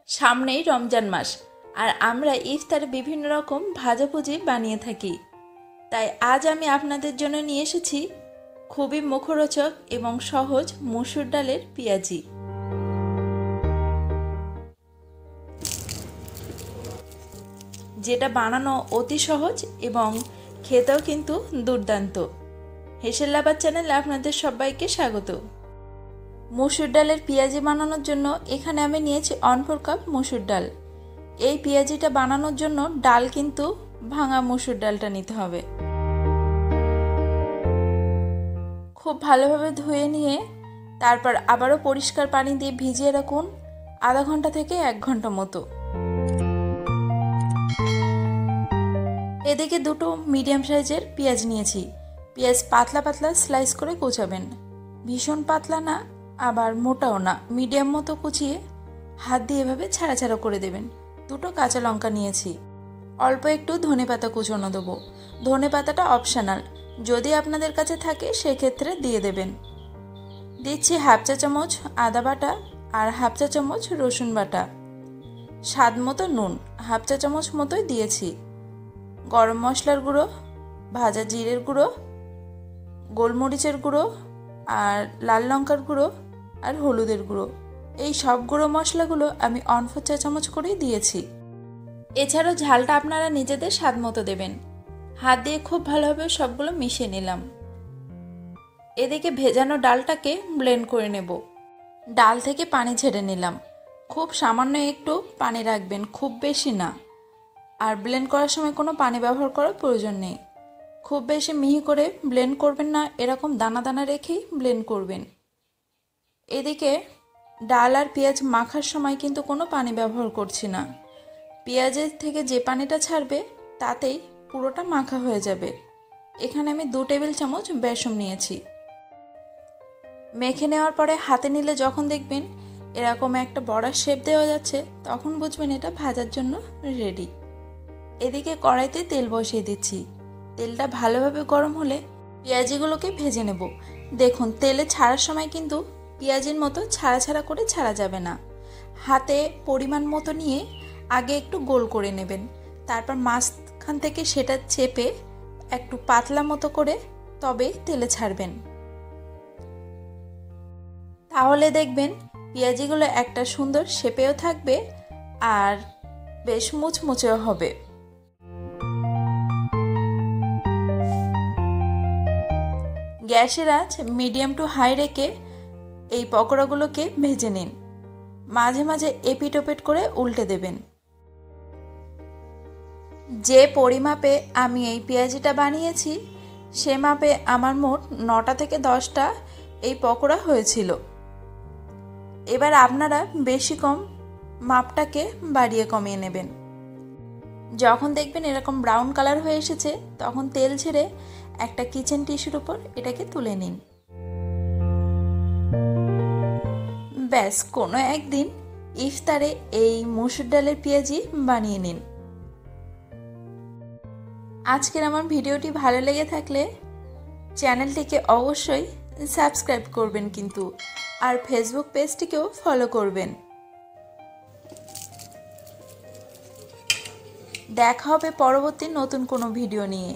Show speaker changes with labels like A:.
A: সামনেই রমজান মাস আর আমরা ইফতারে বিভিন্ন রকম ভাজাভুজি বানিয়ে থাকি। তাই আজ আমি আপনাদের জন্য নিয়ে এসেছি খুবই মুখরোচক এবং সহজ মসুর ডালের পেঁয়াজি, যেটা বানানো অতি সহজ এবং খেতেও কিন্তু দুর্দান্ত। হেসেল লাভার চ্যানেলে আপনাদের সবাইকে স্বাগত। মসুর ডালের পেঁয়াজি বানানোর জন্য এখানে আমি নিয়েছি 1/4 কাপ মসুর ডাল। এই পেঁয়াজিটা বানানোর জন্য ডাল কিন্তু ভাঙা মসুর ডালটা নিতে হবে। খুব ভালোভাবে ধুয়ে নিয়ে তারপর আবারও পরিষ্কার পানি দিয়ে ভিজিয়ে রাখুন আধা ঘন্টা থেকে 1 ঘন্টা মতো। এদিকে দুটো মিডিয়াম সাইজের পেঁয়াজ নিয়েছি। পেঁয়াজ পাতলা পাতলা স্লাইস করে কুচাবেন, ভীষণ পাতলা না আবার মোটাও না, মিডিয়াম মতো কুচিয়ে হাত দিয়ে এভাবে ছাড়া ছাড়া করে দেবেন। দুটো কাঁচা লঙ্কা নিয়েছি, অল্প একটু ধনেপাতা কুচনো দেবো। ধনেপাতাটা অপশনাল, যদি আপনাদের কাছে থাকে সেক্ষেত্রে দিয়ে দেবেন। দিচ্ছি 1/2 চা চামচ আদা বাটা আর 1/2 চা চামচ রসুন বাটা, স্বাদ মতো নুন 1/2 চা চামচ মতোই দিয়েছি। গরম মশলার গুঁড়ো, ভাজা জিরের গুঁড়ো, গোলমরিচের গুঁড়ো আর লাল লঙ্কার গুঁড়ো আর হলুদের গুঁড়ো, এই সব গুঁড়ো মশলাগুলো আমি 1/4 চা চামচ করেই দিয়েছি। এছাড়াও ঝালটা আপনারা নিজেদের স্বাদ মতো দেবেন। হাত দিয়ে খুব ভালোভাবে সবগুলো মিশিয়ে নিলাম। এদিকে ভেজানো ডালটাকে ব্লেন্ড করে নেব। ডাল থেকে পানি ছেড়ে নিলাম, খুব সামান্য একটু পানি রাখবেন, খুব বেশি না। আর ব্লেন্ড করার সময় কোনো পানি ব্যবহার করার প্রয়োজন নেই। খুব বেশি মিহি করে ব্লেন্ড করবেন না, এরকম দানা দানা রেখেই ব্লেন্ড করবেন। এদিকে ডাল আর পেঁয়াজ মাখার সময় কিন্তু কোনো পানি ব্যবহার করছি না। পেঁয়াজের থেকে যে পানিটা ছাড়বে তাতেই পুরোটা মাখা হয়ে যাবে। এখানে আমি 2 টেবিল চামচ বেসন নিয়েছি। মেখে নেওয়ার পরে হাতে নিলে যখন দেখবেন এরকম একটা বড়ার শেপ দেওয়া যাচ্ছে, তখন বুঝবেন এটা ভাজার জন্য রেডি। এদিকে কড়াইতে তেল বসিয়ে দিচ্ছি। তেলটা ভালোভাবে গরম হলে পেঁয়াজিগুলোকে ভেজে নেব। দেখুন, তেলে ছাড়ার সময় কিন্তু পেঁয়াজের মতো ছাড়া ছাড়া করে ছাড়া যাবে না। হাতে পরিমাণ মতো নিয়ে আগে একটু গোল করে নেবেন, তারপর মাঝখান থেকে সেটা চেপে একটু পাতলা মতো করে তবে তেলে ছাড়বেন। তাহলে দেখবেন পেঁয়াজিগুলো একটা সুন্দর শেপেও থাকবে আর বেশ মুচমুচেও হবে। গ্যাসের আঁচ মিডিয়াম টু হাই রেখে এই পকোড়াগুলোকে ভেজে নিন। মাঝে মাঝে এপিট ওপিট করে উল্টে দেবেন। যে পরিমাপে আমি এই পেঁয়াজিটা বানিয়েছি সে মাপে আমার মোট 9টা থেকে 10টা এই পকোড়া হয়েছিল। এবার আপনারা বেশি কম মাপটাকে বাড়িয়ে কমিয়ে নেবেন। যখন দেখবেন এরকম ব্রাউন কালার হয়ে এসেছে তখন তেল ছেড়ে একটা কিচেন টিস্যুর উপর এটাকে তুলে নিন। ব্যাস, কোনো একদিন ইফতারে এই মসুর ডালের পেঁয়াজি বানিয়ে নিন। আজকের আমার ভিডিওটি ভালো লেগে থাকলে চ্যানেলটিকে অবশ্যই সাবস্ক্রাইব করবেন কিন্তু, আর ফেসবুক পেজটিকেও ফলো করবেন। দেখা হবে পরবর্তী নতুন কোনো ভিডিও নিয়ে।